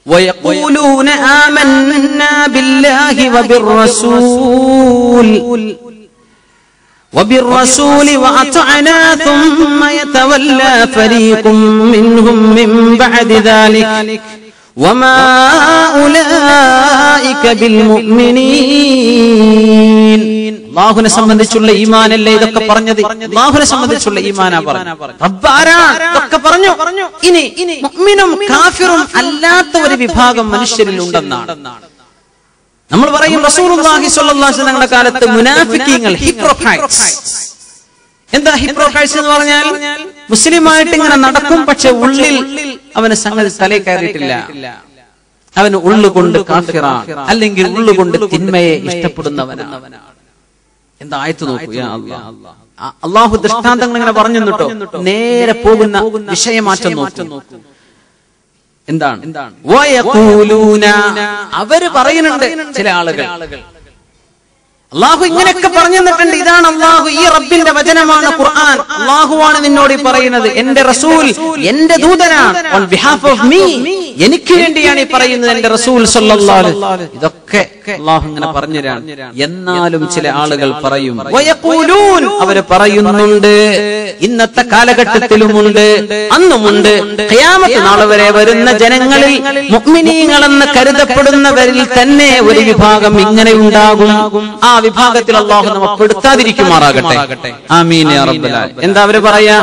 ويقولون آمنا بالله وبالرسول وأطعنا ثم يتولى فريق منهم من بعد ذلك وما أولئك بالمؤمنين. അല്ലാഹുവിനെ സംബന്ധിച്ചുള്ള ഈമാനല്ലേ ഇതൊക്കെ പറഞ്ഞത്? അല്ലാഹുവിനെ സംബന്ധിച്ചുള്ള ഈമാനാ പറഞ്ഞത്. റബ്ബാരാണ് ഇതൊക്കെ പറഞ്ഞു. ഇനി മുഅ്മിനും കാഫിറും അല്ലാത്ത ഒരു വിഭാഗം മനുഷ്യരിൽ ഉണ്ടെന്നാണ് നമ്മൾ പറയും. റസൂലുള്ളാഹി സ്വല്ലല്ലാഹു അലൈഹി വസല്ലമയുടെ കാലത്ത് മുനാഫിക്കീങ്ങൾ, ഹിപ്രോക്രൈറ്റ്സ്. എന്താ ഹിപ്രോക്രൈറ്റ്സ് എന്ന് പറഞ്ഞാൽ? മുസ്ലിമായിട്ട് ഇങ്ങനെ നടക്കും, പക്ഷെ ഉള്ളിൽ അവന് സംഗതി തലയിൽ കയറിയിട്ടില്ല. അവന് ഉള്ളുകൊണ്ട് കാഫിറാണ്, അല്ലെങ്കിൽ ഉള്ളുകൊണ്ട് തിന്മയെ ഇഷ്ടപ്പെടുന്നവനാണ്. എന്താ ആയത്ത് നോക്കൂ. അള്ളാഹു ദൃഷ്ടാന്തങ്ങൾ ഇങ്ങനെ പറഞ്ഞു കേട്ടോ. നേരെ പോകുന്ന വിഷയമാറ്റം നോക്കൂ. എന്താണ്? അവര് പറയുന്നുണ്ട് ചില ആളുകൾ, അള്ളാഹു ഇങ്ങനെയൊക്കെ പറഞ്ഞു തന്നിട്ടുണ്ട്. ഇതാണ് അള്ളാഹു, ഈ റബ്ബിന്റെ വചനമാണ് ഖുർആൻ. അള്ളാഹുവാണ് നിന്നോട് പറയുന്നത്, എന്റെ റസൂൽ എന്റെ ദൂതനാണ്, ഓൺ ബിഹാഫ് ഓഫ് മീ, എനിക്ക് വേണ്ടിയാണ് ഈ പറയുന്നത് എന്റെ റസൂൽ സല്ലല്ലാഹു അലൈഹി വസല്ലം. ഇതൊക്കെ അള്ളാഹു ഇങ്ങനെ പറഞ്ഞുതരാണ്. എന്നാലും ചില ആളുകൾ പറയും, അവര് പറയുന്നുണ്ട്, ഇന്നത്തെ കാലഘട്ടത്തിലുമുണ്ട്, അന്നുമുണ്ട്, ഖിയാമത്ത് നാൾ വരെ വരുന്ന ജനങ്ങളിൽ മുഅ്മിനീങ്ങളെന്ന് കരുതപ്പെടുന്നവരിൽ തന്നെ ഒരു വിഭാഗം ഇങ്ങനെ ഉണ്ടാകും. ആ വിഭാഗത്തിൽ അല്ലാഹു നമ്മെ പെടുത്താതിരിക്കുമാറാകട്ടെ. ആമീൻ യാ റബ്ബൽ ആലമീൻ. എന്താ അവര് പറയാ?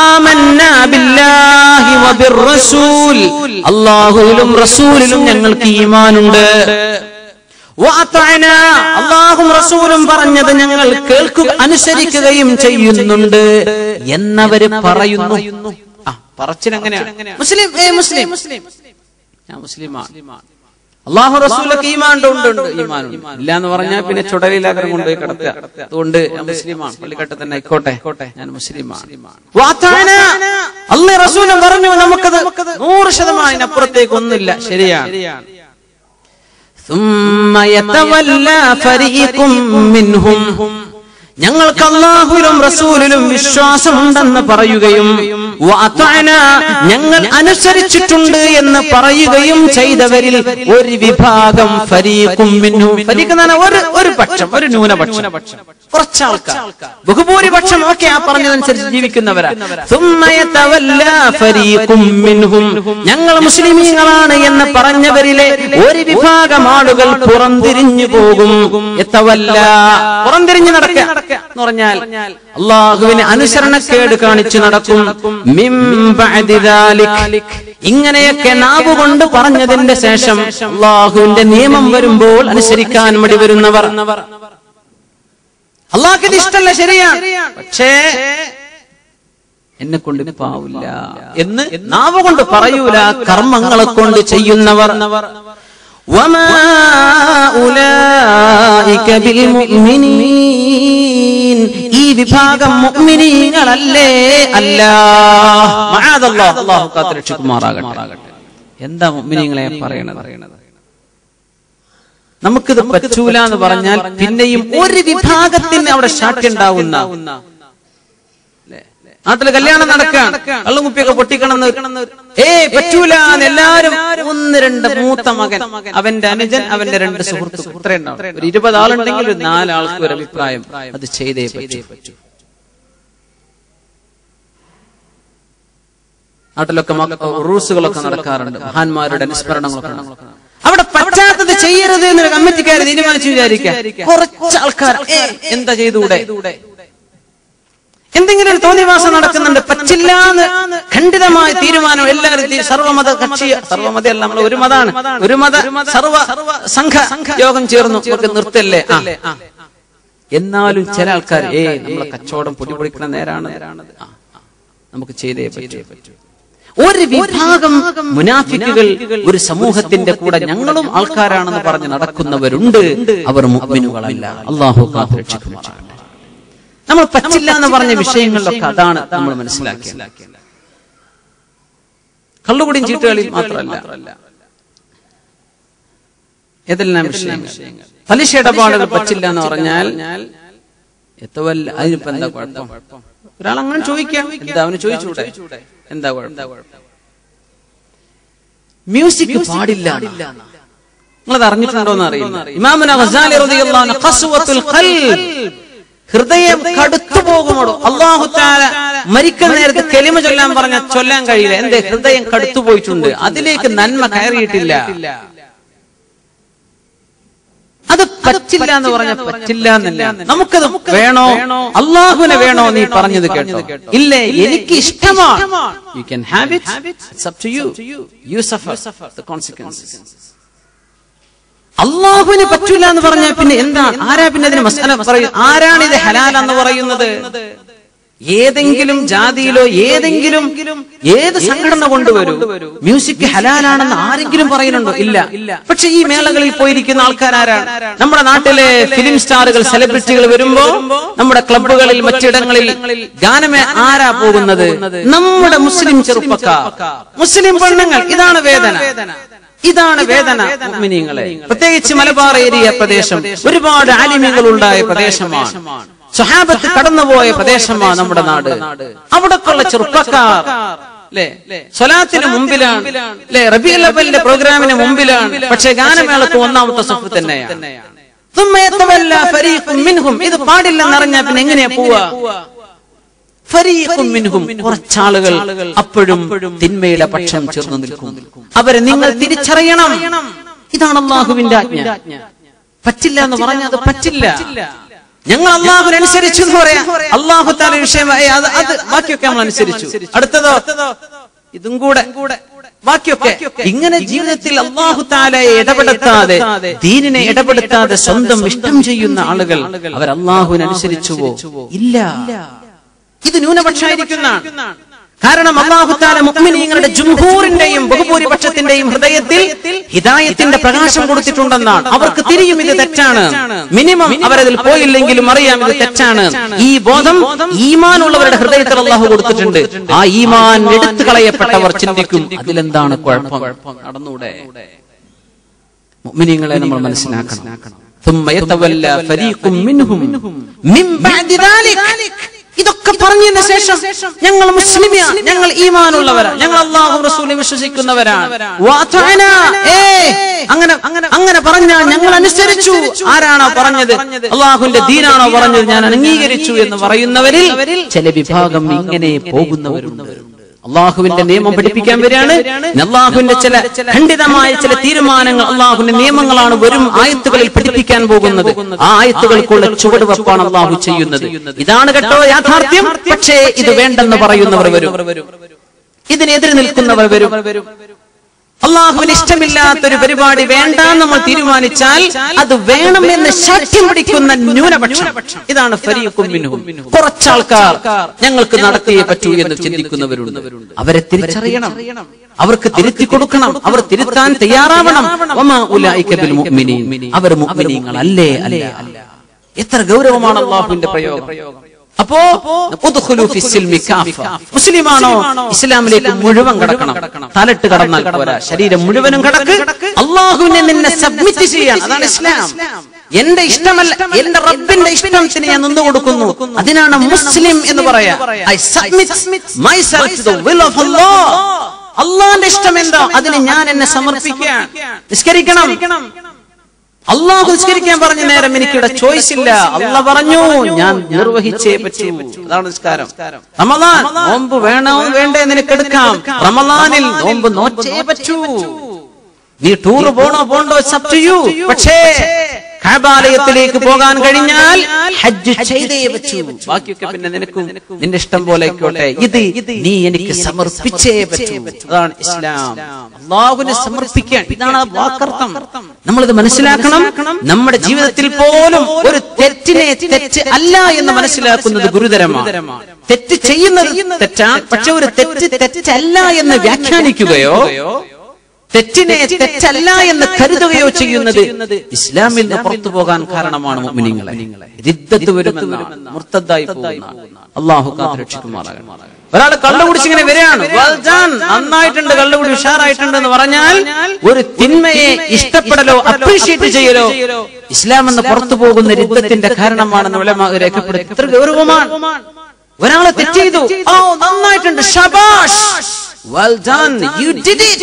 ആമന്നാ ബില്ലാഹി വബിർറസൂൽ, അല്ലാഹുവിലും റസൂലിലും ഞങ്ങൾക്ക് ഈമാനുണ്ട്. വഅതഅനാ, അല്ലാഹുവും റസൂലും പറഞ്ഞത് ഞങ്ങൾ കേൾക്കുക അനുസരിക്കുകയും ചെയ്യുന്നുണ്ട് എന്നവര് പറയുന്നു. പറച്ചിലെങ്ങനെയാണ്? മുസ്ലിം ഞാൻ മുസ്ലിമാണ്, അല്ലാഹു റസൂലൊക്കെ ഈമാനുണ്ട്, ഈമാനുണ്ട്. ഇല്ല എന്ന് പറഞ്ഞാൽ പിന്നെ ചുടലിലാകരം കൊണ്ടുപോയി കിടത്തുക. അതുകൊണ്ട് ഞാൻ മുസ്ലിമാണ്, പള്ളിക്കട്ട് തന്നെ ആയിക്കോട്ടെ, ഞാൻ മുസ്ലിമാണ്. അല്ലാഹു റസൂലും പറഞ്ഞു, നമുക്കത് 100% അപ്പുറത്തേക്ക് ഒന്നുമില്ല, ശരിയാണ്. ثم يتولى فريق منهم, ഞങ്ങൾക്ക് അല്ലാഹുവിലും റസൂലിലും വിശ്വാസമുണ്ടെന്ന് പറയുകയും ഞങ്ങൾ അനുസരിച്ചിട്ടുണ്ട് എന്ന് പറയുകയും ചെയ്തവരിൽ ഒരു വിഭാഗം, ഫരീഖും മിൻഹും, ഫരീഖ് എന്നാണ് ഒരു പക്ഷം, ഒരു ന്യൂനപക്ഷം, കുറച്ചാൾക്കാർ. ബഹുഭൂരിപക്ഷം ഒക്കെ ആ പറഞ്ഞതനുസരിച്ച് ജീവിക്കുന്നവരാ. ثم يتولى فريق منهم, ഞങ്ങൾ മുസ്ലിമീങ്ങളാണ് എന്ന് പറഞ്ഞവരിലെ ഒരു വിഭാഗം ആളുകൾ പുറംതിരിഞ്ഞു പോകും. പുറംതിരിഞ്ഞു നടക്കുക എന്ന് പറഞ്ഞാൽ അല്ലാഹുവിന് അനുസരണക്കേട് കാണിച്ചു നടക്കും. മിൻ ബഅദി ദാലിക്, ഇങ്ങനെയൊക്കെ നാവുകൊണ്ട് പറഞ്ഞതിന്റെ ശേഷം അല്ലാഹുവിന്റെ നിയമം വരുമ്പോൾ അനുസരിക്കാൻ മടി വരുന്നവർ. അല്ലാഹുവിന് ഇത് ഇഷ്ടമല്ല, ശരിയാണ്, പക്ഷേ എന്നെ കൊണ്ട് പാവില്ല എന്ന് നാവുകൊണ്ട് പറയൂല, കർമ്മങ്ങളെ കൊണ്ട് ചെയ്യുന്നവർ. വമാ ഉലൈക ബിൽ മുഅ്മിനീൻ, ഈ വിഭാഗം മുഅ്മിനീങ്ങളല്ലേ അല്ല. മഅദല്ലാഹ്, അല്ലാഹു കാത്തുരക്ഷിക്കുമാറാകട്ടെ. എന്താ മുഅ്മിനീങ്ങളെ പറയണത്? നമുക്കിത് പറ്റൂല എന്ന് പറഞ്ഞാൽ പിന്നെയും ഒരു വിഭാഗത്തിന് അവിടെ ശാഠ്യം ഉണ്ടാവുന്ന. നാട്ടില് കല്യാണം നടക്കാൻ കള്ളുകുപ്പിയൊക്കെ പൊട്ടിക്കണം, പറ്റൂല എല്ലാരും. 1-2 മൂത്ത മകൻ, അവന്റെ അനുജൻ, അവന്റെ 2 സുഹൃത്തുക്കൾ, ഇത്രയുണ്ടാവും. ഒരു 20 ആളുണ്ടെങ്കിൽ ഒരു 4 ആൾക്ക് ഒരു അഭിപ്രായം, അത് ചെയ്തേ പറ്റൂ. നാട്ടിലൊക്കെ റൂസുകളൊക്കെ നടക്കാറുണ്ട്, മഹാന്മാരുടെ അനുസ്മരണങ്ങളൊക്കെ. അവിടെ പറ്റാത്തത് ചെയ്യരുത് എന്നൊരു കമ്മിറ്റിക്കാർ തീരുമാനിച്ചു വിചാരിക്കാം. കുറച്ച് ആൾക്കാർ എന്താ ചെയ്തുകൂടെ, എന്തെങ്കിലും ഒരു തോന്നിവാസം നടക്കുന്നുണ്ട്, പറ്റില്ല എന്ന് ഖണ്ഡിതമായ തീരുമാനം എല്ലാവരും, സർവമത കക്ഷി, സർവമത അല്ല, നമ്മൾ ഒരു മതാണ്, ഒരു മത സർവ സംഘ യോഗം ചേർന്നു, നമുക്ക് നിർത്തല്ലേ. എന്നാലും ചില ആൾക്കാർ നമ്മളെ കച്ചവടം പൊടിപൊടിക്കുന്ന നേരാണ്, നമുക്ക് ചെയ്തേ പറ്റൂ. ഒരു വിഭാഗം മുനാഫിക്കുകൾ ഒരു സമൂഹത്തിന്റെ കൂടെ ഞങ്ങളും ആൾക്കാരാണെന്ന് പറഞ്ഞ് നടക്കുന്നവരുണ്ട്. അവർ മുഅ്മിനുകളല്ല. അല്ലാഹു കാത്തുരക്ഷിക്കുമാറാകട്ടെ. നമ്മൾ പറ്റില്ല എന്ന് പറഞ്ഞ വിഷയങ്ങളിലൊക്കെ അതാണ് നമ്മൾ മനസ്സിലാക്കിയത്. കള്ളുകുടിയും ചീട്ടുകളിയും മാത്രമല്ല, ഏതെല്ലാം വിഷയങ്ങൾ. പലിശ ഇടപാടുകൾ പറ്റില്ല എന്ന് പറഞ്ഞാൽ അതിനിപ്പോ എന്താ കുഴപ്പം? ഒരാളങ്ങനെ ചോദിക്കാം, എന്താ അവന് ചോദിച്ചൂടെ, എന്താ കുഴപ്പം? മ്യൂസിക് പാടില്ല. നിങ്ങളത് അറിഞ്ഞിട്ടുണ്ടോന്ന് അറിയില്ല. ഇമാമുന ഗസാലി റളിയല്ലാഹു അൻഹു ഖസ്വത്തുൽ ഖൽബ്, ഹൃദയം കടുത്തു പോകുമോ. അല്ലാഹു തആല മരിക്കുന്ന നേരത്ത് കലിമ ചൊല്ലാൻ പറഞ്ഞ ചൊല്ലാൻ കഴിയില്ല. എന്റെ ഹൃദയം കടുത്തു പോയിട്ടുണ്ട്, അതിലേക്ക് നന്മ കയറിയിട്ടില്ല. അത് പറ്റില്ല എന്ന് പറഞ്ഞ പറ്റില്ല എന്നല്ല, നമുക്കത് വേണോ, അള്ളാഹുവിനെ വേണോ നീ പറഞ്ഞത് കേട്ടോ, ഇല്ലേ എനിക്ക് ഇഷ്ടമാണ്, you can have it, it's up to you, you suffer the consequences. അള്ളാഹുവിന് പറ്റില്ല എന്ന് പറഞ്ഞാൽ പിന്നെ എന്താണ്, ആരാ പിന്നെ അതിന് മസ്അല പറയും, ആരാണ് ഇത് ഹലാൽ എന്ന് പറയുന്നത്? ഏതെങ്കിലും ജാതിയിലോ ഏതെങ്കിലും ഏത് സംഘടന കൊണ്ടുവരൂ മ്യൂസിക് ഹലാലാണെന്ന് ആരെങ്കിലും പറയുന്നുണ്ടോ? ഇല്ല. പക്ഷെ ഈ മേളകളിൽ പോയിരിക്കുന്ന ആൾക്കാരാരാണ്? നമ്മുടെ നാട്ടിലെ ഫിലിം സ്റ്റാറുകൾ, സെലിബ്രിറ്റികൾ വരുമ്പോ നമ്മുടെ ക്ലബ്ബുകളിൽ മറ്റിടങ്ങളിൽ ഗാനമേ ആരാ പോകുന്നത്? നമ്മുടെ മുസ്ലിം ചെറുപ്പക്കാർ, മുസ്ലിം പെണ്ണുങ്ങൾ. ഇതാണ് വേദന, ഇതാണ് വേദന മുഅ്മിനീങ്ങളെ. പ്രത്യേകിച്ച് മലബാർ ഏരിയ പ്രദേശം ഒരുപാട് ആലിമീങ്ങൾ ഉണ്ടായ പ്രദേശമാണ്, സ്വഹാബത്ത് കടന്നുപോയ പ്രദേശമാണ് നമ്മുടെ നാട്. അവിടൊക്കെയുള്ള ചെറുപ്പക്കാർ സ്വലാത്തിന് മുമ്പിലാണ്, റബീഉൽ അവ്വലിന്റെ പ്രോഗ്രാമിന് മുമ്പിലാണ്, പക്ഷെ ഗാനമേളക്ക് ഒന്നാമത്തെ സഫ് തന്നെയാണ്. ഇത് പാടില്ലെന്നറിഞ്ഞാൽ പിന്നെ എങ്ങനെയാ പോവാ? ഫരീഖും മിൻഹും, കുറച്ചാളുകൾ അപ്പോഴും തിന്മയുടെ പക്ഷം ചേർന്ന് നിൽക്കും. അവരെ നിങ്ങൾ തിരിച്ചറിയണം. ഇതാണ് അല്ലാഹുവിന്റെ ആജ്ഞ. പറ്റില്ല എന്ന് പറഞ്ഞാൽ അത് പറ്റില്ല. ഞങ്ങൾ അല്ലാഹുവിനനുസരിച്ചു എന്ന് പറയാം. അല്ലാഹു തആല വിഷയമായി അത് ബാക്കിയൊക്കെ നമ്മൾ അനുസരിച്ചു. അടുത്തതോ ഇതും കൂടെ, ബാക്കിയൊക്കെ. ഇങ്ങനെ ജീവിതത്തിൽ അല്ലാഹു തആലയെ ഇടപെടുത്താതെ, ദീനിനെ ഇടപെടുത്താതെ സ്വന്തം ഇഷ്ടം ചെയ്യുന്ന ആളുകൾ അവർ അല്ലാഹുവിനനുസരിച്ചുവോ? ഇല്ല. ഇത് ന്യൂനപക്ഷമായിരിക്കുന്നതാണ്. കാരണം അല്ലാഹു തആല മുഅ്മിനീങ്ങളുടെ ജംഹൂറിന്റെയും ബഹുഭൂരിപക്ഷത്തിന്റെയും ഹൃദയത്തിൽ ഹിദായത്തിന്റെ പ്രകാശം കൊടുത്തിട്ടുണ്ടെന്നാണ്. അവർക്ക് തിരിയും ഇത് തെറ്റാണ്. മിനിമം അവരതിൽ പോയില്ലെങ്കിലും അറിയാം ഇത് തെറ്റാണ്. ഈ ബോധം ഈമാനുള്ളവരുടെ ഹൃദയത്തിൽ അല്ലാഹു കൊടുത്തിട്ടുണ്ട്. ആ ഈമാൻ എടുത്തു കളയപ്പെട്ടവർ ചിന്തിക്കും അതിലെന്താണ് കുഴപ്പം, നടന്നൂടെ? മുഅ്മിനീങ്ങളെ നമ്മൾ മനസ്സിലാക്കണം. ثم يتولى فريق منهم من بعد ذلك. ഇതൊക്കെ പറഞ്ഞതിന് ശേഷം ഞങ്ങൾ മുസ്ലിമാണ്, ഞങ്ങൾ ഈമാനുള്ളവരാണ്, ഞങ്ങൾ അല്ലാഹു റസൂലിനെ വിശ്വസിക്കുന്നവരാണ്, അങ്ങനെ പറഞ്ഞാൽ ഞങ്ങൾ അനുസരിച്ചു. ആരാണോ പറഞ്ഞത്? അല്ലാഹുവിന്റെ ദീനാണോ പറഞ്ഞത്? ഞാൻ അംഗീകരിച്ചു എന്ന് പറയുന്നവരിൽ ചില വിഭാഗം ഇങ്ങനെ പോകുന്നവരുണ്ട്. അള്ളാഹുവിന്റെ നിയമം പഠിപ്പിക്കാൻ വരികയാണ്. അള്ളാഹുവിന്റെ ചില ഖണ്ഡിതമായ ചില തീരുമാനങ്ങൾ, അള്ളാഹുവിന്റെ നിയമങ്ങളാണ് വരും ആയത്തുകളിൽ പഠിപ്പിക്കാൻ പോകുന്നത്. ആ ആയത്തുകൾക്കുള്ള ചുവടുവെപ്പാണ് അള്ളാഹു ചെയ്യുന്നത്. ഇതാണ് കേട്ടോ യാഥാർത്ഥ്യം. പക്ഷേ ഇത് വേണ്ടെന്ന് പറയുന്നവർ വരും, ഇതിനെതിരെ നിൽക്കുന്നവർ വരും. അള്ളാഹുവിന് ഇഷ്ടമില്ലാത്തൊരു പരിപാടി വേണ്ട നമ്മൾ തീരുമാനിച്ചാൽ അത് വേണമെന്ന് ശാഠ്യം പിടിക്കുന്ന ന്യൂനപക്ഷം. ഇതാണ് ഫരീഖും മിൻഹും. കുറച്ചാൾക്കാർ ഞങ്ങൾക്ക് നടത്തിയേ പറ്റൂ എന്ന് ചിന്തിക്കുന്നവരുണ്ട്. അവരെ തിരിച്ചറിയണം, അവർക്ക് തിരുത്തി കൊടുക്കണം, അവർ തിരുത്താൻ തയ്യാറാവണം. വമാ ഉലൈക ബിൽ മുഅ്മിനീൻ, അവർ മുഅ്മിനീങ്ങൾ അല്ലേ? അല്ല. എത്ര ഗൗരവമാണ് അള്ളാഹുവിന്റെ പ്രയോഗം. അപ്പോ മുസ്ലിമാണോ? ഇസ്ലാമിലേക്ക് മുഴുവൻ കടക്കണം. തലട്ട് കടന്നാൽ പോരാ, ശരീരം മുഴുവനും കടക്ക്. അള്ളാഹുവിനെ നിന്നെ സബ്മിറ്റ് ചെയ്യാൻ, അതാണ് ഇസ്ലാം. എന്റെ ഇഷ്ടമല്ല, എന്റെ റബ്ബിന്റെ ഇഷ്ടത്തിന് ഞാൻ നിന്നു കൊടുക്കുന്നു. അതിനാണ് മുസ്ലിം എന്ന് പറയാ. I submit myself to the will of Allah. അള്ളാഹുവിന്റെ ഇഷ്ടം എന്താ അതിന് ഞാൻ എന്നെ സമർപ്പിക്കാൻ. നിസ്കരിക്കണം, അള്ളാഹു നിസ്കരിക്കാൻ പറഞ്ഞ നേരം എനിക്കിവിടെ ചോയ്സ് ഇല്ല. അള്ളാഹ് പറഞ്ഞു ഞാൻ നിർവഹിച്ചേ പറ്റൂ. അതാണ് നിസ്കാരം. റമളാൻ നോമ്പ് വേണോ വേണ്ടേ നിനക്കെടുക്കാം. റമളാനിൽ നോമ്പ് നോച്ചേ പറ്റൂ. നീ ടൂർ പോണോ പോണ്ടോ, ഇറ്റ്സ് അപ് ടു യു. പക്ഷേ കഅബാലയത്തിലേക്ക് പോകാൻ കഴിഞ്ഞാൽ ഹജ്ജ് ചെയ്തേ പറ്റൂ. ബാക്കിയൊക്കെ പിന്നെ നിനക്കും നിന്റെ ഇഷ്ടം പോലെ ആയിക്കോട്ടെ. ഇത് നീ എനിക്ക് സമർപ്പിച്ചേ പറ്റൂ. അതാണ് ഇസ്ലാം. അല്ലാഹുവിനെ സമർപ്പിക്കാൻ, ഇതാണ് വാക്കർത്ഥം. നമ്മളിത് മനസ്സിലാക്കണം. നമ്മുടെ ജീവിതത്തിൽ പോലും ഒരു തെറ്റിനെ തെറ്റ് അല്ല എന്ന് മനസ്സിലാക്കുന്നത് ഗുരുതരമാണ്. തെറ്റ് ചെയ്യുന്നത് തെറ്റാണ്, പക്ഷെ ഒരു തെറ്റ് തെറ്റല്ല എന്ന് വ്യാഖ്യാനിക്കുകയോ തെറ്റിനെ തെറ്റല്ല എന്ന് കരുതുകയോ ചെയ്യുന്നത് ഇസ്ലാമിൽ നിന്ന് പുറത്തു പോകാൻ കാരണമാണ്. മുഅ്മിനീങ്ങളെ, റിദ്ദത്ത് വരുമെന്നാണ്, മുർത്തദ്ദായി പോകുന്നതാണ്. അല്ലാഹു കാത്തുരക്ഷിക്കുമാറാകട്ടെ. ഒരാൾ കള്ളുകുടിച്ച് ഇങ്ങനെ വരികയാണ്, നന്നായിട്ടുണ്ട്, കള്ളുകുടി ഉഷാറായിട്ടുണ്ട് എന്ന് പറഞ്ഞാൽ ഒരു തിന്മയെ ഇഷ്ടപ്പെടലോ അപ്രീഷിയേറ്റ് ചെയ്യലോ ഇസ്ലാം എന്ന് പുറത്തു പോകുന്ന റിദ്ദത്തിന്റെ കാരണമാണെന്ന് ഉലമാ രേഖപ്പെടുത്തി. എത്ര ഗൗരവമാണ്. ഒരാളെ തെറ്റ് ചെയ്തു, ഓ നന്നായിട്ടുണ്ട്, ശബാഷ്, well done, you did it.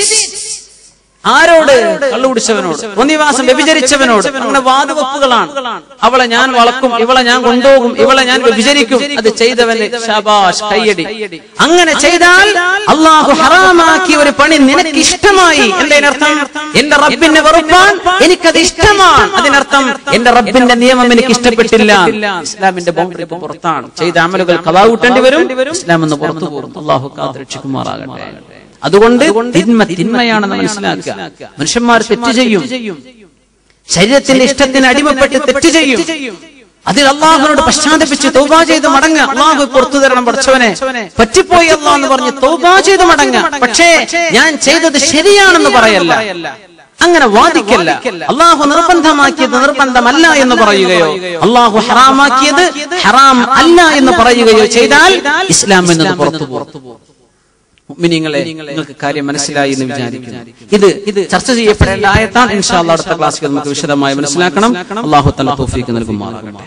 ആരോട്? കള്ളു കുടിച്ചവനോട്, തോന്നിവാസം വ്യഭിചരിച്ചവനോട്. അങ്ങനെ വാതുവെപ്പുകളാണ്. അവളെ ഞാൻ വളക്കും, ഇവളെ ഞാൻ കൊണ്ടുപോകും, ഇവളെ ഞാൻ വ്യഭിചരിക്കും. അത് ചെയ്തവന് ശബാഷ്, കയ്യടി. അങ്ങനെ ചെയ്താൽ അള്ളാഹു ഹറാമാക്കിയ ഒരു പണി നിനക്ക് ഇഷ്ടമായി. എന്തതിനർത്ഥം? എന്റെ റബ്ബിനെ വെറുപ്പാൻ എനിക്കത് ഇഷ്ടമാണ്. അതിനർത്ഥം എന്റെ റബ്ബിന്റെ നിയമം എനിക്ക് ഇഷ്ടപ്പെട്ടില്ല. ഇസ്ലാമിന്റെ ബൗണ്ടറി പുറത്താണ്. ചെയ്ത അമലുകൾ ഖളാ കൂട്ടേണ്ടി വരും. ഇസ്ലാം എന്ന് പുറത്തു പോകും. അള്ളാഹു കാത്തുരക്ഷിക്കുമാറാകട്ടെ. അതുകൊണ്ട് തിന്മയാണെന്ന് മനസ്സിലാക്കുക. മനുഷ്യന്മാർ തെറ്റ് ചെയ്യും, ശരീരത്തിന്റെ ഇഷ്ടത്തിന് അടിമപ്പെട്ട് തെറ്റ് ചെയ്യും. അതിൽ അള്ളാഹുവിനോട് പശ്ചാത്തപിച്ച് തൗബ ചെയ്ത് മടങ്ങുക. അള്ളാഹു പുറത്തു തരണം പഠിച്ചവനെ, പറ്റിപ്പോയി അള്ളാഹ് എന്ന് പറഞ്ഞ് തൗബ ചെയ്ത് മടങ്ങുക. പക്ഷേ ഞാൻ ചെയ്തത് ശരിയാണെന്ന് പറയല്ല, അങ്ങനെ വാദിക്കല്ല. അള്ളാഹു നിർബന്ധമാക്കിയത് നിർബന്ധമല്ല എന്ന് പറയുകയോ അള്ളാഹു ഹറാമാക്കിയത് ഹറാം അല്ല എന്ന് പറയുകയോ ചെയ്താൽ ഇസ്ലാം എന്നത് പുറത്തു പോകും. മുഅ്മിനീങ്ങളെ, നിങ്ങൾക്ക് കാര്യം മനസ്സിലായി എന്ന് വിചാരിക്കുന്നു. ഇത് ചർച്ച ചെയ്യപ്പെടേണ്ട ആയത്താണ്. ഇൻഷാ അല്ലാഹ് അടുത്ത ക്ലാസ്സിൽ നമുക്ക് വിശദമായി മനസ്സിലാക്കണം. അല്ലാഹു തആല തൗഫീഖ് നൽകുമാറാകട്ടെ.